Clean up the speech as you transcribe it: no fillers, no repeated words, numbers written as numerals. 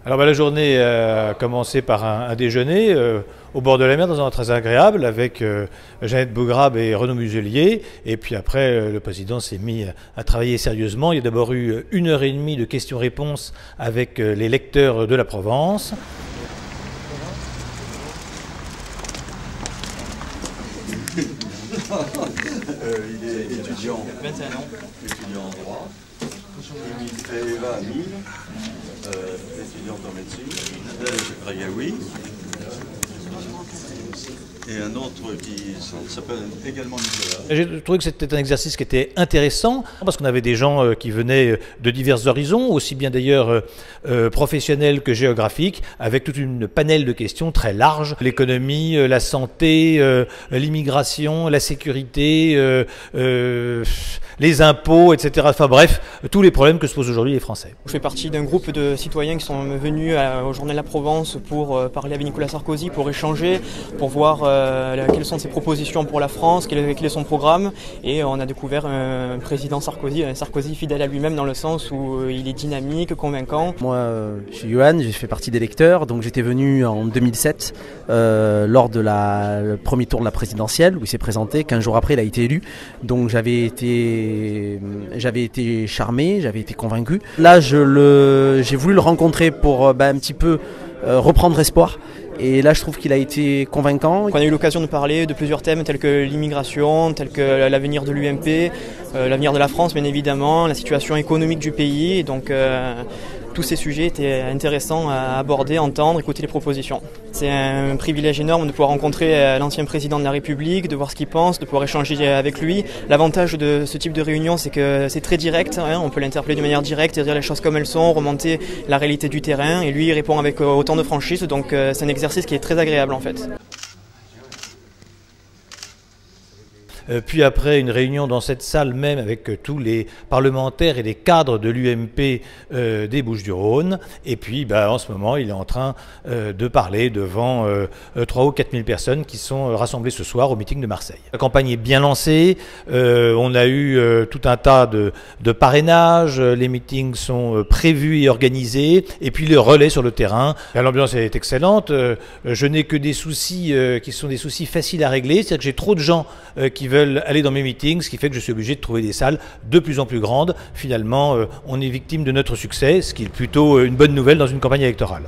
Alors la journée a commencé par un déjeuner au bord de la mer dans un endroit très agréable avec Jeannette Bougrabe et Renaud Muselier. Et puis après, le président s'est mis à travailler sérieusement. Il y a d'abord eu 1h30 de questions-réponses avec les lecteurs de la Provence. Il est étudiant, 21 ans. Étudiant en droit. Eva Amine, étudiante en médecine. Rayaoui. Et un autre qui s'appelle également Nicolas. J'ai trouvé que c'était un exercice qui était intéressant parce qu'on avait des gens qui venaient de divers horizons, aussi bien d'ailleurs professionnels que géographiques, avec toute une panel de questions très large. L'économie, la santé, l'immigration, la sécurité, les impôts, etc. Enfin bref, tous les problèmes que se posent aujourd'hui les Français. Je fais partie d'un groupe de citoyens qui sont venus au Journal de la Provence pour parler avec Nicolas Sarkozy, pour échanger, pour voir quelles sont ses propositions pour la France, quel est son programme. Et on a découvert un président Sarkozy fidèle à lui-même dans le sens où il est dynamique, convaincant. Moi, je suis Johan, j'ai fait partie des lecteurs, donc j'étais venu en 2007 lors de le premier tour de la présidentielle où il s'est présenté. 15 jours après, il a été élu. Donc j'avais été charmé, j'avais été convaincu. Là, j'ai voulu le rencontrer pour un petit peu reprendre espoir. Et là, je trouve qu'il a été convaincant. On a eu l'occasion de parler de plusieurs thèmes tels que l'immigration, tels que l'avenir de l'UMP, l'avenir de la France, bien évidemment, la situation économique du pays. Donc, tous ces sujets étaient intéressants à aborder, entendre, écouter les propositions. C'est un privilège énorme de pouvoir rencontrer l'ancien président de la République, de voir ce qu'il pense, de pouvoir échanger avec lui. L'avantage de ce type de réunion, c'est que c'est très direct, hein, on peut l'interpeller de manière directe et dire les choses comme elles sont, remonter la réalité du terrain, et lui il répond avec autant de franchise, donc c'est un exercice qui est très agréable en fait. Puis après une réunion dans cette salle même avec tous les parlementaires et les cadres de l'UMP des Bouches-du-Rhône. Et puis en ce moment, il est en train de parler devant 3 ou 4 000 personnes qui sont rassemblées ce soir au meeting de Marseille. La campagne est bien lancée, on a eu tout un tas de parrainages, les meetings sont prévus et organisés, et puis le relais sur le terrain. L'ambiance est excellente, je n'ai que des soucis qui sont des soucis faciles à régler, c'est-à-dire que j'ai trop de gens qui veulent aller dans mes meetings, ce qui fait que je suis obligé de trouver des salles de plus en plus grandes. Finalement, on est victime de notre succès, ce qui est plutôt une bonne nouvelle dans une campagne électorale.